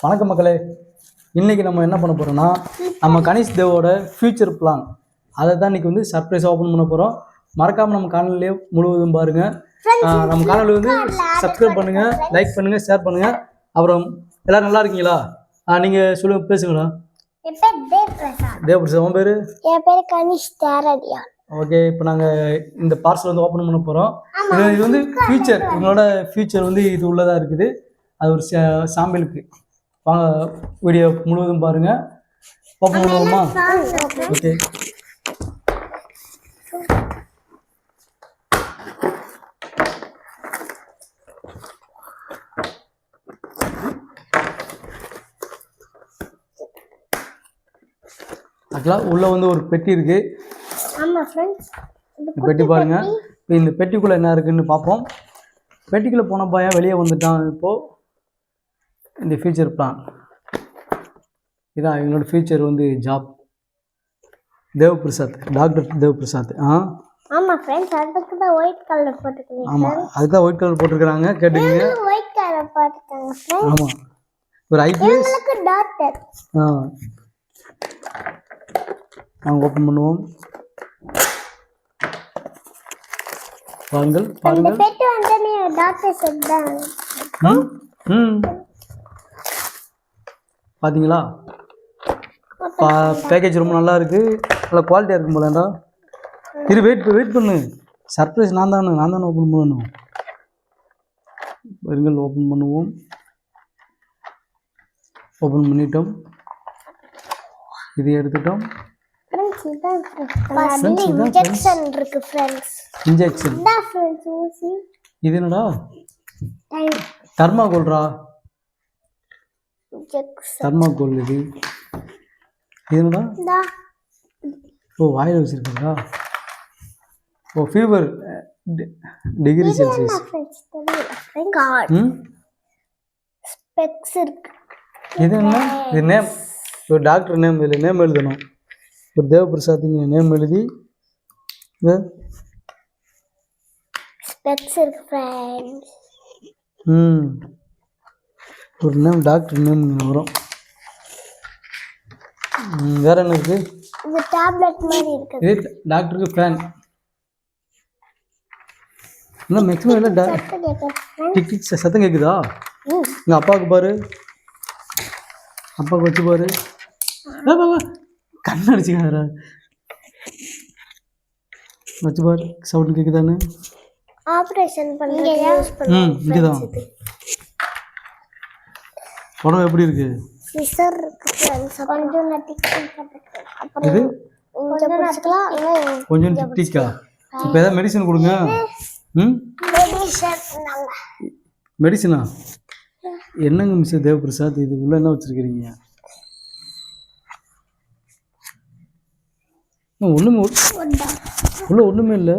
வணக்கம் மக்களே. இன்றைக்கி நம்ம என்ன பண்ண போகிறோம்னா நம்ம கணேஷ் தேவோட ஃப்யூச்சர் பிளான் அதை தான் இன்றைக்கி வந்து சர்ப்ரைஸாக ஓப்பன் பண்ண போகிறோம். மறக்காமல் நம்ம சேனல்லையே முழுவதும் பாருங்கள். நம்ம சேனல் வந்து சப்ஸ்கிரைப் பண்ணுங்கள், லைக் பண்ணுங்கள், ஷேர் பண்ணுங்கள். அப்புறம் எல்லோரும் நல்லா இருக்கீங்களா? நீங்கள் சொல்லுங்கள், பேசுங்களா. தேவபிரசாத். உன் பேர்? என் பேர் கணேஷ் தேரடியா. ஓகே, இப்போ நாங்கள் இந்த பார்சல் வந்து ஓப்பன் பண்ண போகிறோம். இது வந்து ஃப்யூச்சர், உங்களோட ஃப்யூச்சர் வந்து இது உள்ளதாக இருக்குது. அது ஒரு சாம்பிளுக்கு. வாங்க, வீடியோ முழுவதும் பாருங்கள். ஓப்பன் பண்ணுவோமா? ஓகே. ஆக்சுவலாக உள்ளே வந்து ஒரு பெட்டி இருக்குது. ஆமாம் ஃப்ரெண்ட்ஸ், பெட்டி பாருங்கள். இப்போ இந்த பெட்டிக்குள்ளே என்ன இருக்குதுன்னு பார்ப்போம். பெட்டிக்குள்ளே போன பையன் வெளியே வந்துட்டான். இப்போது இந்த ஃபியூச்சர் பிளான் இதான். எங்களோட ஃபியூச்சர் வந்து ஜாப். தேவபிரசாத், டாக்டர் தேவபிரசாத். ஆமாம் ஃப்ரெண்ட்ஸ், அதுக்கு தான் ஒயிட் கலர் போட்டுருக்கீங்க. ஆமாம், அதுக்கு தான் ஒயிட் கலர் போட்டிருக்கிறாங்க. கேட்டுக்கீங்க. ஒயிட் கலர் போட்டுருக்காங்க ஃப்ரெண்ட்ஸ். ஆமாம், ஒரு ஐபிஎஸ் டாக்டர். நாங்கள் ஓப்பன் பண்ணுவோம். பாருங்கள் பாருங்கள். பெட்டு வந்து நீ டாக்டர் செட் தான். பார்த்தீங்களா? பேக்கேஜ் ரொம்ப நல்லா இருக்குது, நல்லா குவாலிட்டியாக இருக்கும் போலண்டா. இது வெயிட் பண்ணு. சர்ப்ரைஸ் நான் தானே ஓப்பன் பண்ணணும். பாருங்கள், ஓப்பன் பண்ணுவோம். ஓப்பன் பண்ணிட்டோம். இதை எடுத்துட்டோம். இன்ஜெக்ஷன் இருக்கு ஃப்ரெண்ட்ஸ். இன்ஜெக்ஷன் தான் ஃப்ரெண்ட்ஸ். ஊசி. இது என்னடா? தர்மாகோல்ரா. தர்மாகோல். இது என்னடா? ஓ, வாயில் வச்சிருக்கா. ஓ, ஃபீவர் டிகிரி செல்சியஸ். ஸ்பெக்ஸ் இருக்கு. இது என்ன? இது நேம். ஒரு டாக்டர் நேம். இதில் நேம் எழுதணும். ஒரு தேவபிரசாத்ங்க நேம் எழுதி ஸ்பெக்ஸ் இருக்கு ஃப்ரெண்ட்ஸ். ஒரு நேம், டாக்டர் நேம் வரும். வேற என்ன இருக்கு? இது டேப்லெட் மாதிரி இருக்கு. இது டாக்டருக்கு ஃபேன். என்ன மேக்ஸிமம் இல்லை. டிக் டிக் சத்தம் கேட்குதா? எங்கள் அப்பாவுக்கு பாரு. அப்பாவுக்கு வச்சு பாரு. கண்ணடிச்சுக்கார வச்சு பாரு. சவுண்ட் கேட்குதானு? ஆப்ரேஷன் பண்ணுங்க. இங்கேதான். உடம்பு எப்படி இருக்கு? சிசர் இருக்கு ஃப்ரெண்ட்ஸ். கொஞ்சம் நட்டிக்கலாம். இது கொஞ்சம் பிடிச்சிக்கலாம். கொஞ்சம் டிக்கா. இப்போ ஏதாவது மெடிசன் கொடுங்க. மெடிசனா? என்னங்க மிஸ்டர் தேவபிரசாத், இது உள்ள என்ன வச்சிருக்கிறீங்க? ஒண்ணுமே உள்ள ஒண்ணுமே இல்லை.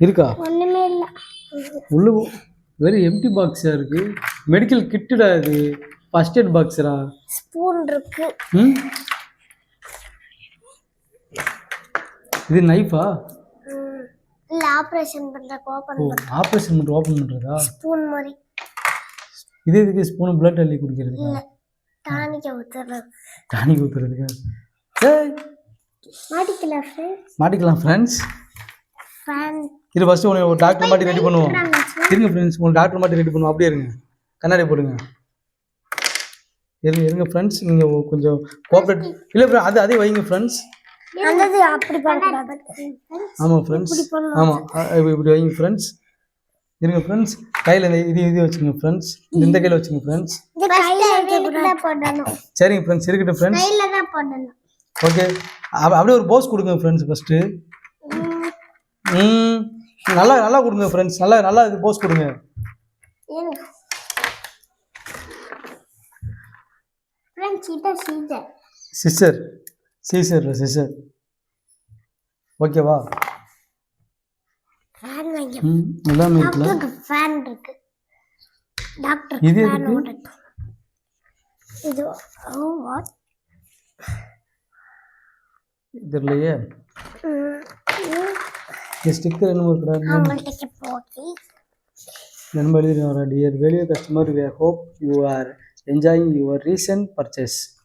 இருக்கா? ஒண்ணுமே இல்லை. உள்ள வெறும் எம்டி பாக்ஸா இருக்கு. மெடிக்கல் கிட்டுடா இது. First eight பாக்ஸரா? ஸ்பூன் இருக்கு. இது நைஃபா? இல்ல, ஆபரேஷன் பண்றதுக்கு ஓபன் பண்றது. ஆபரேஷன் பண்ற ஓபன் பண்றதா? ஸ்பூன் மாதிரி. இது எதுக்கு ஸ்பூன்? பிளட் அள்ளி குடிக்கிறதுக்கு? இல்ல, டானிக் ஊத்துறது. டானிக் ஊத்துறதுக்கு? ஏய், மாட்டிக்கலாம் ஃப்ரெண்ட்ஸ். மாட்டிக்கலாம் ஃப்ரெண்ட்ஸ். ஃபேன். இது ஃபர்ஸ்ட் ஒரு டாக்டர் மாட்டி ரெடி பண்ணுவோம். இருங்க ஃப்ரெண்ட்ஸ், ஒரு டாக்டர் மாட்டி ரெடி பண்ணுவோம். அப்படியே இருங்க, கண்ணாடி போடுங்க. இருங்க ஃப்ரெண்ட்ஸ், நீங்க கொஞ்சம் கோஆபரேட். இல்ல ஃப்ரெண்ட், அதே வைங்க ஃப்ரெண்ட்ஸ். அந்தது அப்படி பண்ணக்கூடாது. ஆமா ஃப்ரெண்ட்ஸ், ஆமா இப்படி வைங்க ஃப்ரெண்ட்ஸ். இருங்க ஃப்ரெண்ட்ஸ், கையில இது வச்சுங்க ஃப்ரெண்ட்ஸ். இந்த கையில வச்சுங்க ஃப்ரெண்ட்ஸ். இந்த கையில தான் போடணும். சரிங்க ஃப்ரெண்ட்ஸ், இருக்கட்டும் ஃப்ரெண்ட்ஸ். கையில தான் போடணும். ஓகே, அப்படியே ஒரு போஸ் கொடுங்க ஃப்ரெண்ட்ஸ் ஃபர்ஸ்ட். நல்லா கொடுங்க ஃப்ரெண்ட்ஸ். நல்லா இது போஸ் கொடுங்க. ஃப்ரெண்ட்ஸ், இது சிசர். ஓகேவா? ஃபேன் வைங்க. எல்லாமே இருக்குல. டாக்டருக்கு ஃபேன் இருக்கு. டாக்டர் இது ஃபேன் எதுக்கு? ஓடுது. இது வாட்? தெரியலையே. ஸ்டிக்கர் என்ன இருக்குடா? அவங்கள்ட்ட போகி நண்பர் எழுதிருக்காங்க, dear value customer, we hope you are enjoying your recent purchase.